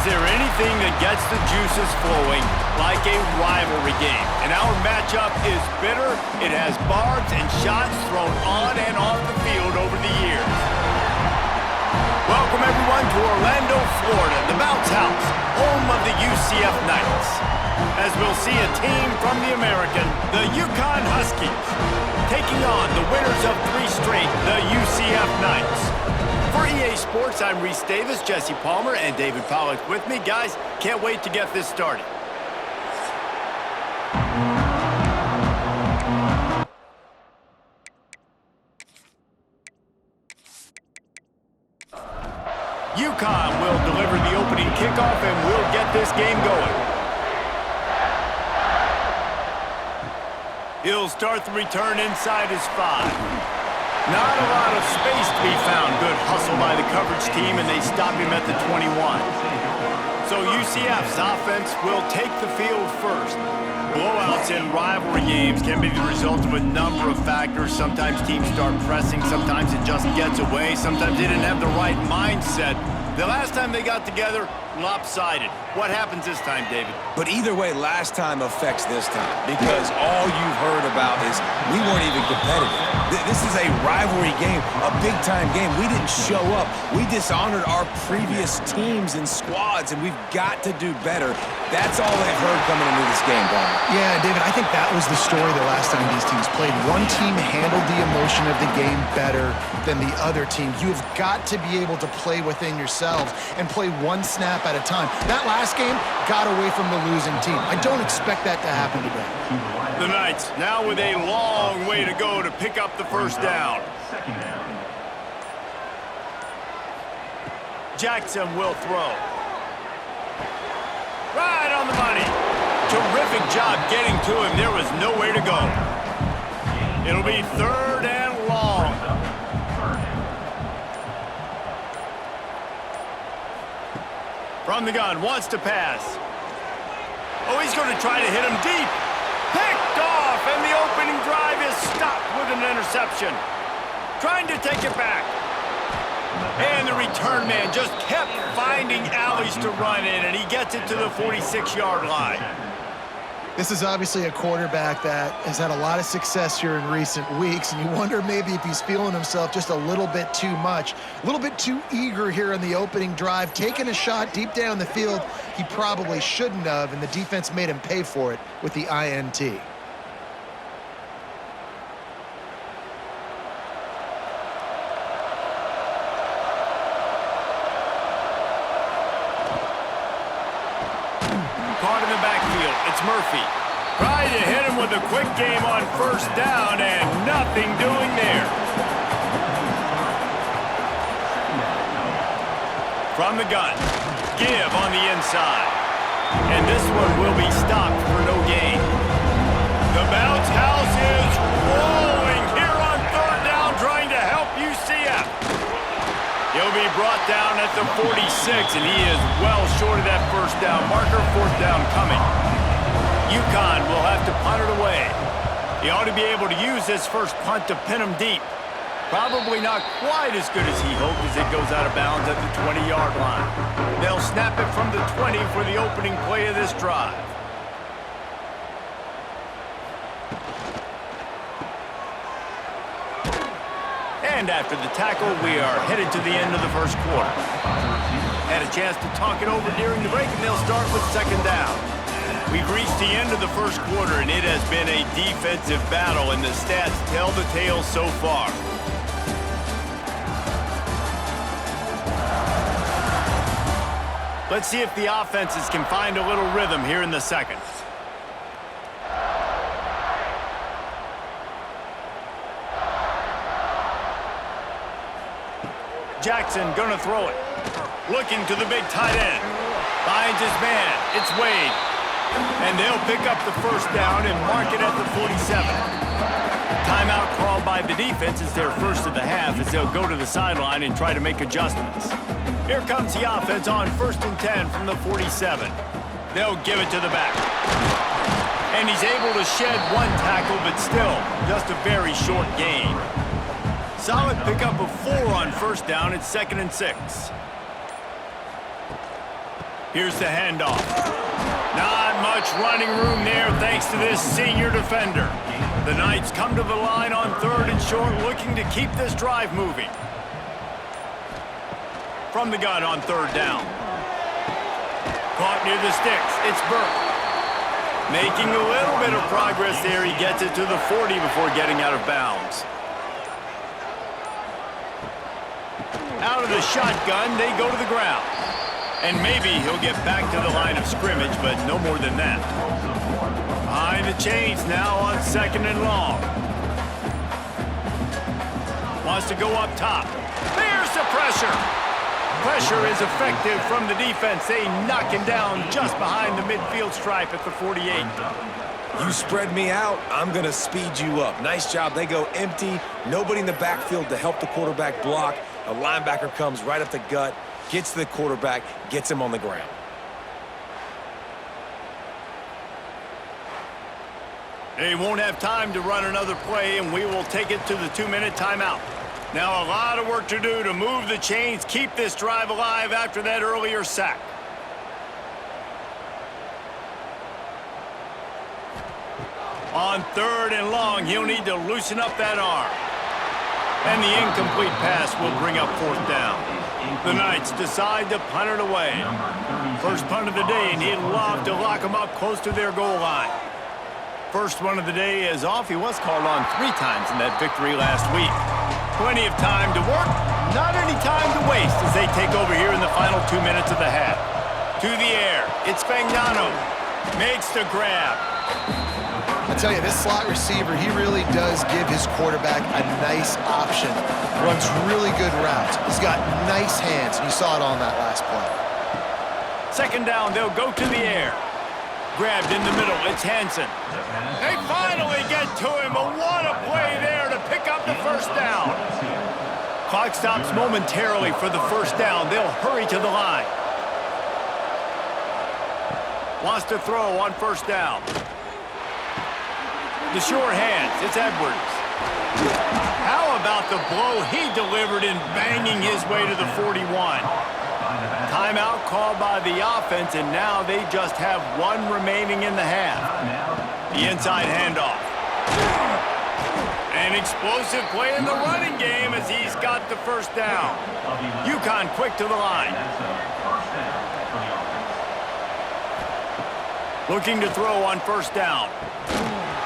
there anything that gets the juices flowing like a rivalry game? And our matchup is bitter. It has barbs and shots thrown on and off the field over the years. Welcome, everyone, to Orlando, Florida, the Bounce House, home of the UCF Knights. As we'll see a team from the American, the Uconn Huskies, taking on the winners of 3 straight, the UCF Knights. For EA Sports, I'm Reese Davis, Jesse Palmer, and David Pollack with me. Guys, can't wait to get this started. Uconn will deliver the opening kickoff, and we'll get this game going. He'll start the return inside his 5. Not a lot of space to be found. Good hustle by the coverage team, and they stop him at the 21. So UCF's offense will take the field first. Blowouts in rivalry games can be the result of a number of factors. Sometimes teams start pressing. Sometimes it just gets away. Sometimes they didn't have the right mindset. The last time they got together, lopsided. What happens this time, David? But either way, last time affects this time, because all you've heard about is we weren't even competitive. This is a rivalry game, a big-time game. We didn't show up. We dishonored our previous teams and squads, and we've got to do better. That's all they've heard coming into this game, Bob. Yeah, David, I think that was the story the last time these teams played. One team handled the emotion of the game better than the other team. You've got to be able to play within yourselves and play one snap at a time. That last game got away from the losing team. I don't expect that to happen today. The Knights now with a long way to go to pick up the first down. Jackson will throw. Right on the money. Terrific job getting to him. There was nowhere to go. It'll be 3rd and long. From the gun, wants to pass. Oh, he's going to try to hit him deep. Picked off, and the opening drive is stopped with an interception. Trying to take it back. And the return man just kept finding alleys to run in, and he gets it to the 46-yard line. This is obviously a quarterback that has had a lot of success here in recent weeks, and you wonder maybe if he's feeling himself just a little bit too much, a little bit too eager here in the opening drive, taking a shot deep down the field he probably shouldn't have, and the defense made him pay for it with the INT. Caught in the backfield, it's Murphy. Tried to hit him with a quick game on 1st down, and nothing doing there. From the gun, give on the inside. And this one will be stopped for no gain. The Bounce House is rolling here on 3rd down, trying to help UCF. He'll be brought down at the 46, and he is well short of that 1st down marker. 4th down coming. Uconn will have to punt it away. He ought to be able to use this first punt to pin him deep. Probably not quite as good as he hoped as it goes out of bounds at the 20-yard line. They'll snap it from the 20 for the opening play of this drive. And after the tackle, we are headed to the end of the 1st quarter. Had a chance to talk it over during the break, and they'll start with 2nd down. We've reached the end of the 1st quarter, and it has been a defensive battle, and the stats tell the tale so far. Let's see if the offenses can find a little rhythm here in the 2nd. Jackson gonna throw it. Looking to the big tight end. Finds his man. It's Wade. And they'll pick up the 1st down and mark it at the 47. Timeout called by the defense is their first of the half as they'll go to the sideline and try to make adjustments. Here comes the offense on 1st and 10 from the 47. They'll give it to the back. And he's able to shed 1 tackle, but still just a very short gain. Solid pickup of 4 on 1st down. It's 2nd and 6. Here's the handoff. Not much running room there thanks to this senior defender. The Knights come to the line on 3rd and short, looking to keep this drive moving. From the gun on 3rd down. Caught near the sticks. It's Burke. Making a little bit of progress there. He gets it to the 40 before getting out of bounds. Out of the shotgun, they go to the ground. And maybe he'll get back to the line of scrimmage, but no more than that. Behind the chains now on 2nd and long. Wants to go up top. There's the pressure. Pressure is effective from the defense. They knock him down just behind the midfield stripe at the 48. You spread me out, I'm going to speed you up. Nice job. They go empty. Nobody in the backfield to help the quarterback block. A linebacker comes right up the gut, gets to the quarterback, gets him on the ground. They won't have time to run another play, and we will take it to the 2-minute timeout. Now a lot of work to do to move the chains, keep this drive alive after that earlier sack. On 3rd and long, he'll need to loosen up that arm. And the incomplete pass will bring up 4th down. The Knights decide to punt it away. First punt of the day, and he'd love to lock them up close to their goal line. First one of the day is off. He was called on 3 times in that victory last week. Plenty of time to work, not any time to waste as they take over here in the final 2 minutes of the half. To the air, it's Fagnano. Makes the grab. I tell you, this slot receiver, he really does give his quarterback a nice option. Runs really good routes. He's got nice hands, and you saw it on that last play. 2nd down, they'll go to the air. Grabbed in the middle, it's Hansen. They finally get to him, but what a play there to pick up the 1st down. Clock stops momentarily for the 1st down. They'll hurry to the line. Wants to throw on 1st down. The sure hands, it's Edwards. How about the blow he delivered in banging his way to the 41? Timeout called by the offense, and now they just have 1 remaining in the half. The inside handoff. An explosive play in the running game as he's got the 1st down. Uconn quick to the line. Looking to throw on 1st down.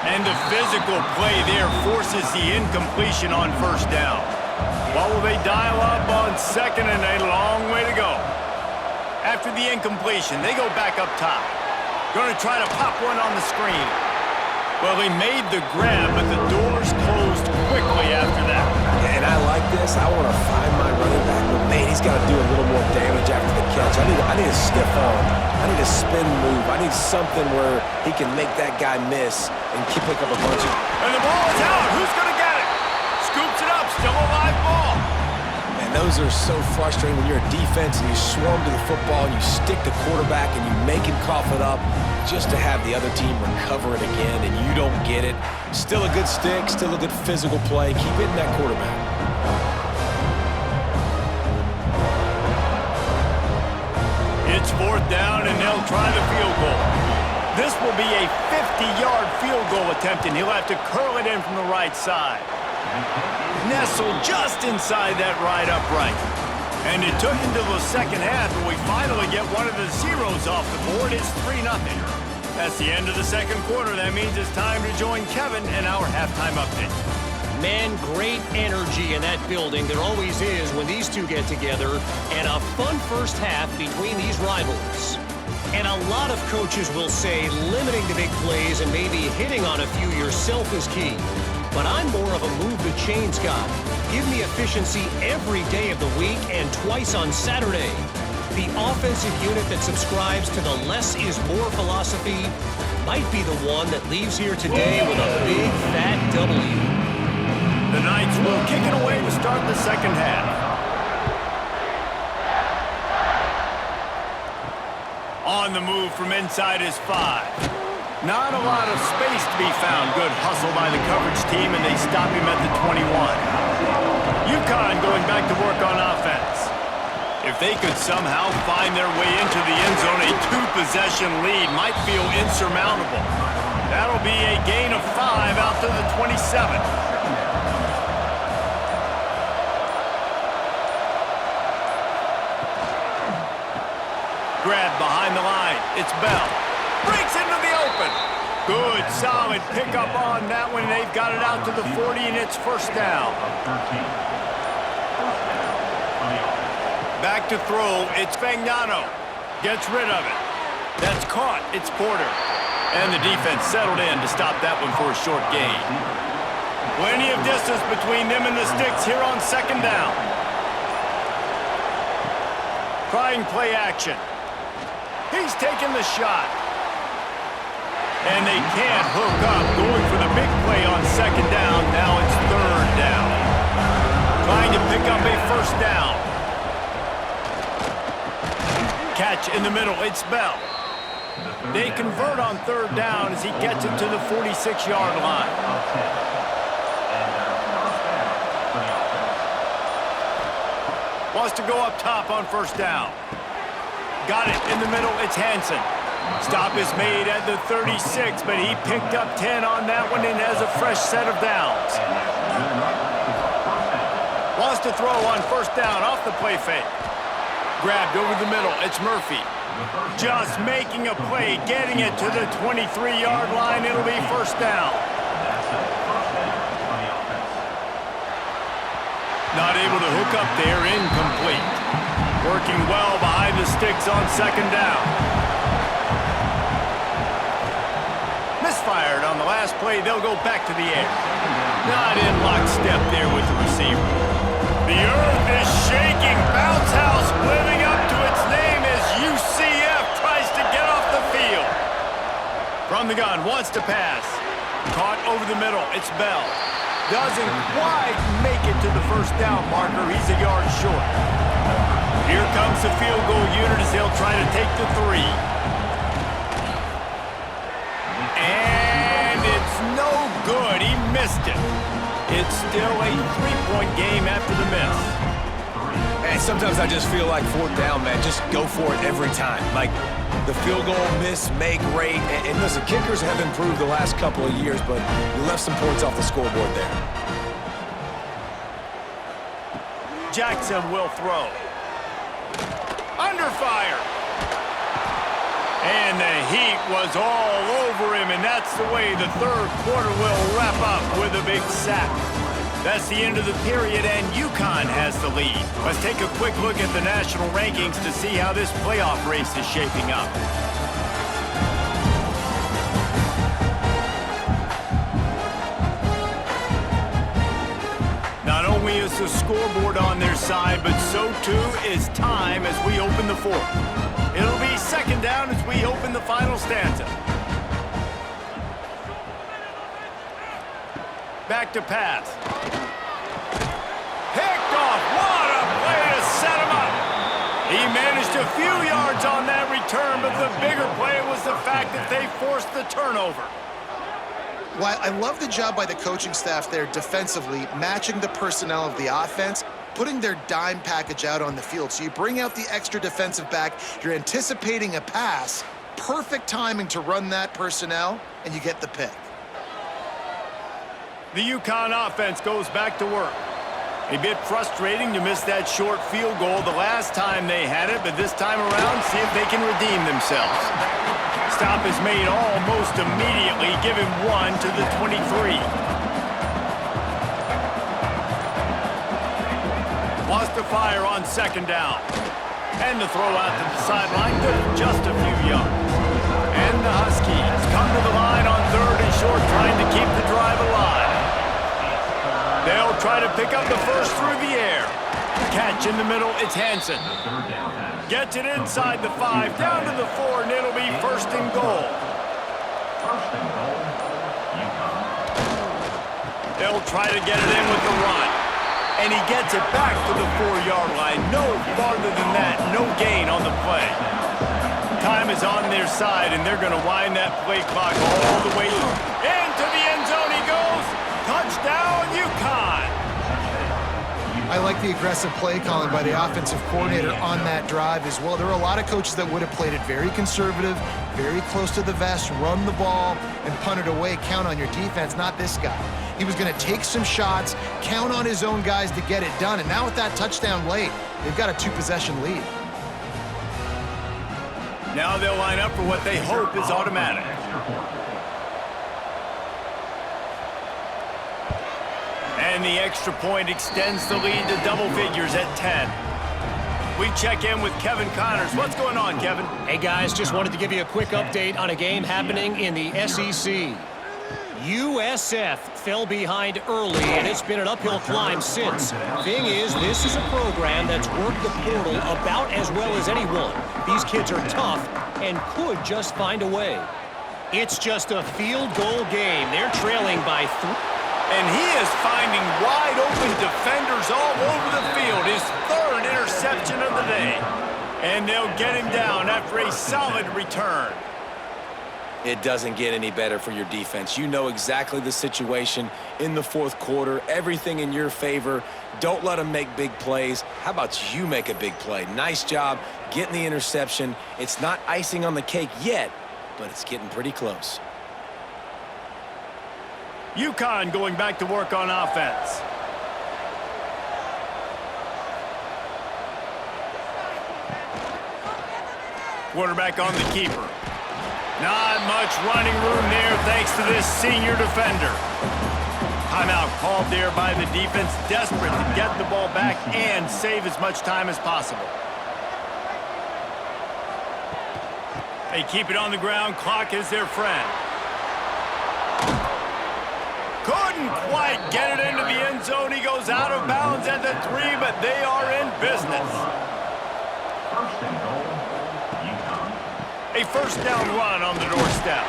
And the physical play there forces the incompletion on 1st down. What will they dial up on 2nd and a long way to go? After the incompletion, they go back up top. Going to try to pop one on the screen. Well, he made the grab, but the doors closed quickly after that. And I like this. I want to find my running back, but man, he's got to do a little more damage after the catch. I need a stiff arm. I need a spin move. I need something where he can make that guy miss and keep pick up a bunch of... And the ball is out. Who's going to get it? Scoops it up. Still a live ball. And those are so frustrating when you're a defense and you swarm to the football and you stick the quarterback and you make him cough it up just to have the other team recover it again and you don't get it. Still a good stick, still a good physical play. Keep hitting that quarterback. It's 4th down and they'll try the field goal. This will be a 50-yard field goal attempt and he'll have to curl it in from the right side. Nestled just inside that right upright. And it took until the 2nd half, but we finally get one of the zeros off the board. It's 3-0. That's the end of the 2nd quarter. That means it's time to join Kevin in our halftime update. Man, great energy in that building. There always is when these two get together. And a fun first half between these rivals. And a lot of coaches will say limiting the big plays and maybe hitting on a few yourself is key. But I'm more of a move the chains guy. Give me efficiency every day of the week and twice on Saturday. The offensive unit that subscribes to the less is more philosophy might be the one that leaves here today with a big fat W. The Knights will kick it away to start the 2nd half. On the move from inside is 5. Not a lot of space to be found. Good hustle by the coverage team, and they stop him at the 21. Uconn going back to work on offense. If they could somehow find their way into the end zone, a two-possession lead might feel insurmountable. That'll be a gain of 5 out to the 27. Grab behind the line. It's Bell. Breaks into the open. Good, solid pickup on that one. They've got it out to the 40, and it's first down. Back to throw. It's Fagnano. Gets rid of it. That's caught. It's Porter. And the defense settled in to stop that one for a short gain. Plenty of distance between them and the sticks here on second down. Trying play action. He's taking the shot. And they can't hook up. Going for the big play on second down. Now it's third down. Trying to pick up a first down. Catch in the middle. It's Bell. They convert on third down as he gets it to the 46-yard line. Wants to go up top on first down. Got it in the middle. It's Hansen. Stop is made at the 36, but he picked up 10 on that one and has a fresh set of downs. Wants to throw on first down off the play fake. Grabbed over the middle. It's Murphy. Just making a play, getting it to the 23-yard line. It'll be first down. Not able to hook up there, incomplete. Working well behind the sticks on second down. Misfired on the last play. They'll go back to the air. Not in lockstep there with the receiver. The earth is shaking. Bounce house living up to its name as UCF tries to get off the field. From the gun, wants to pass. Caught over the middle. It's Bell. Doesn't quite make it to the first down marker. He's a yard short. Here comes the field goal unit as they'll try to take the 3. And it's no good. He missed it. It's still a 3-point game after the miss. And sometimes I just feel like fourth down, man, just go for it every time. Like the field goal miss, make rate. And listen, kickers have improved the last couple of years, but you left some points off the scoreboard there. Jackson will throw. Under fire. And the heat was all over him, and that's the way the third quarter will wrap up with a big sack. That's the end of the period, and Uconn has the lead. Let's take a quick look at the national rankings to see how this playoff race is shaping up. Not only is the scoreboard on their side, but so too is time as we open the fourth. It'll be second down as we open the final stanza. Back to pass. Picked off. What a play to set him up. He managed a few yards on that return, but the bigger play was the fact that they forced the turnover. Well, I love the job by the coaching staff there defensively, matching the personnel of the offense, putting their dime package out on the field. So you bring out the extra defensive back, you're anticipating a pass, perfect timing to run that personnel, and you get the pick. The Uconn offense goes back to work. A bit frustrating to miss that short field goal the last time they had it, but this time around, see if they can redeem themselves. Stop is made almost immediately, giving 1 to the 23. Wants to fire on second down. And the throw out to the sideline, good for just a few yards. And the Huskies come to the line on third and short, trying to keep the drive alive. They'll try to pick up the first through the air. Catch in the middle, it's Hansen. Gets it inside the 5, down to the 4, and it'll be first and goal. They'll try to get it in with the run. And he gets it back to the 4-yard line. No farther than that, no gain on the play. Time is on their side, and they're going to wind that play clock all the way into the end zone he goes. Touchdown, Uconn. I like the aggressive play calling by the offensive coordinator on that drive as well. There are a lot of coaches that would have played it very conservative, very close to the vest, run the ball, and punt it away. Count on your defense, not this guy. He was going to take some shots, count on his own guys to get it done. And now with that touchdown late, they've got a 2-possession lead. Now they'll line up for what they hope is automatic. And the extra point extends the lead to double figures at 10. We check in with Kevin Connors. What's going on, Kevin? Hey, guys, just wanted to give you a quick update on a game happening in the SEC. USF fell behind early, and it's been an uphill climb since. Thing is, this is a program that's worked the portal about as well as anyone. These kids are tough and could just find a way. It's just a field goal game. They're trailing by 3. And he is finding wide-open defenders all over the field. His third interception of the day. And they'll get him down after a solid return. It doesn't get any better for your defense. You know exactly the situation in the fourth quarter. Everything in your favor. Don't let them make big plays. How about you make a big play? Nice job getting the interception. It's not icing on the cake yet, but it's getting pretty close. Uconn going back to work on offense. Quarterback on the keeper. Not much running room there thanks to this senior defender. Timeout called there by the defense, desperate to get the ball back and save as much time as possible. They keep it on the ground. Clock is their friend. Couldn't quite get it into the end zone. He goes out of bounds at the 3, but they are in business. A first down run on the doorstep.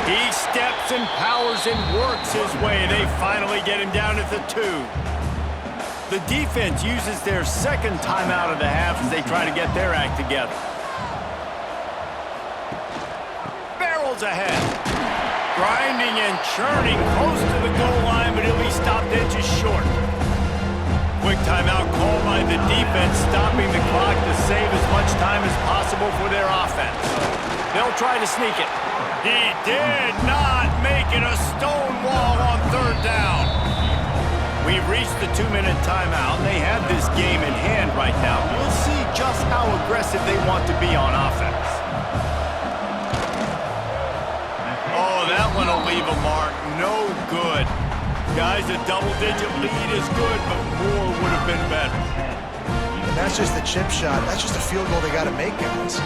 He steps and powers and works his way. They finally get him down at the 2. The defense uses their second timeout of the half as they try to get their act together. Barrels ahead. Grinding and churning close to the goal line, but he'll be stopped inches short. Quick timeout called by the defense, stopping the clock to save as much time as possible for their offense. They'll try to sneak it. He did not make it a stone wall on third down. We've reached the 2-minute timeout. They have this game in hand right now. We'll see just how aggressive they want to be on offense. Oh, that one will leave a mark. No good. Guys, a double-digit lead is good, but more would have been better. And that's just the chip shot. That's just a field goal they got to make, guys.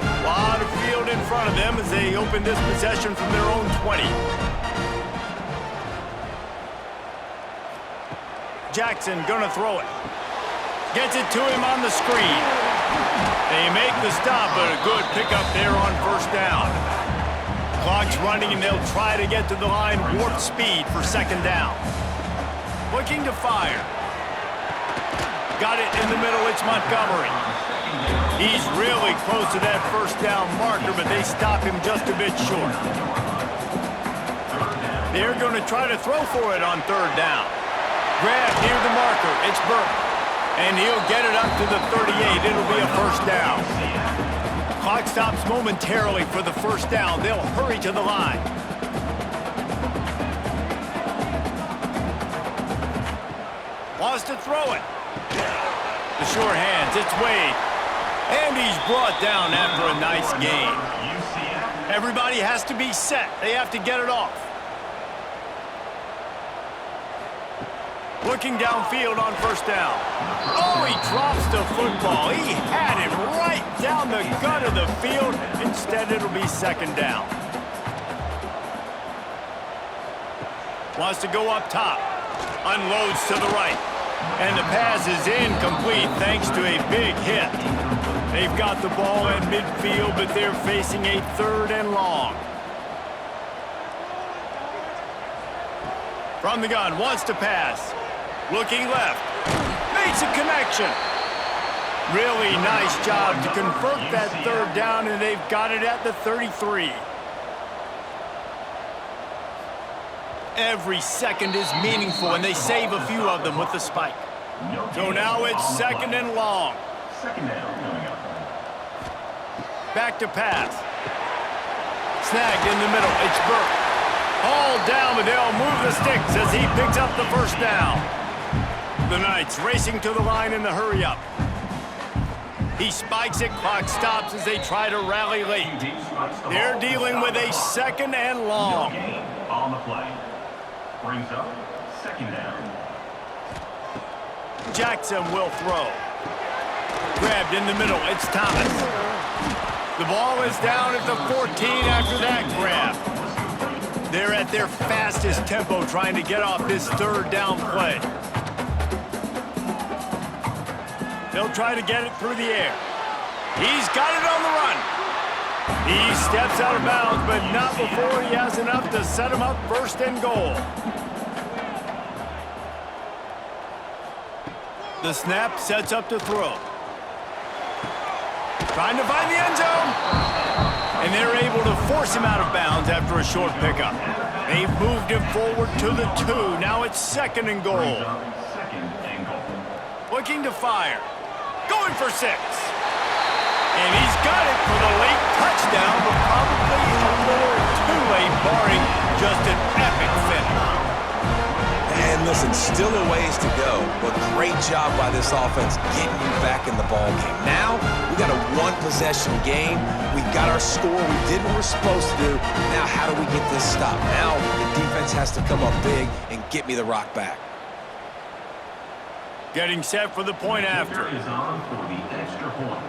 A lot of field in front of them as they open this possession from their own 20. Jackson gonna throw it. Gets it to him on the screen. They make the stop, but a good pickup there on first down. Clock's running, and they'll try to get to the line warp speed for second down. Looking to fire. Got it in the middle. It's Montgomery. He's really close to that first down marker, but they stop him just a bit short. They're going to try to throw for it on third down. Grab near the marker. It's Burke. And he'll get it up to the 38. It'll be a first down. Clock stops momentarily for the first down. They'll hurry to the line. Wants to throw it. The short hands. It's Wade. And he's brought down after a nice gain. Everybody has to be set. They have to get it off. Looking downfield on first down. Oh, he drops the football. He had it right down the gut of the field. Instead, it'll be second down. Wants to go up top. Unloads to the right. And the pass is incomplete thanks to a big hit. They've got the ball in midfield, but they're facing a third and long. From the gun, wants to pass. Looking left. Makes a connection. Really nice job to convert that third down, and they've got it at the 33. Every second is meaningful, and they save a few of them with the spike. So now it's second and long. Second down coming up. Back to pass. Snagged in the middle. It's Burke. Hauled down, but they'll move the sticks as he picks up the first down. The Knights racing to the line in the hurry-up. He spikes it. Clock stops as they try to rally late. They're dealing with a second and long. On the play. Brings up second down. Jackson will throw. Grabbed in the middle. It's Thomas. The ball is down at the 14 after that grab. They're at their fastest tempo trying to get off this third down play. They'll try to get it through the air. He's got it on the run. He steps out of bounds, but not before he has enough to set him up first and goal. The snap sets up to throw. Trying to find the end zone. And they're able to force him out of bounds after a short pickup. They've moved him forward to the 2. Now it's second and goal. Looking to fire. Going for 6. And he's got it for the late touchdown, but probably a little too late, barring just an epic finish. And listen, still a ways to go, but great job by this offense getting you back in the ball game. Now, we got a one-possession game. We got our score. We did what we're supposed to do. Now, how do we get this stopped? Now, the defense has to come up big and get me the rock back. Getting set for the point after. Is on for the extra point.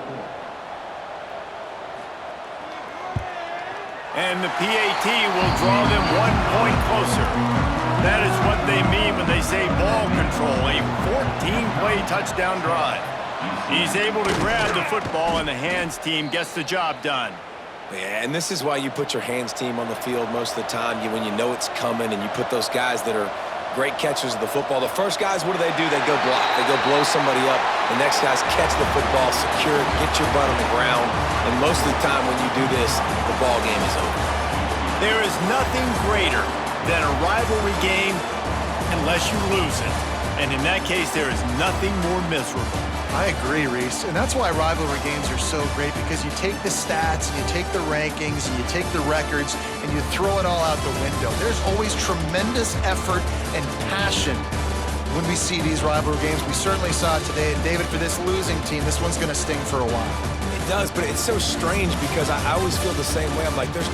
And the PAT will draw them 1 point closer. That is what they mean when they say ball control, a 14-play touchdown drive. He's able to grab the football, and the hands team gets the job done. Yeah, and this is why you put your hands team on the field most of the time, when you know it's coming, and you put those guys that are great catchers of the football. The first guys, what do? They go block. They go blow somebody up. The next guys catch the football, secure it, get your butt on the ground. And most of the time when you do this, the ball game is over. There is nothing greater than a rivalry game unless you lose it. And in that case, there is nothing more miserable. I agree, Reese. And that's why rivalry games are so great, because you take the stats and you take the rankings and you take the records and you throw it all out the window. There's always tremendous effort and passion when we see these rivalry games. We certainly saw it today. And David, for this losing team, this one's going to sting for a while. It does, but it's so strange because I always feel the same way. I'm like, there's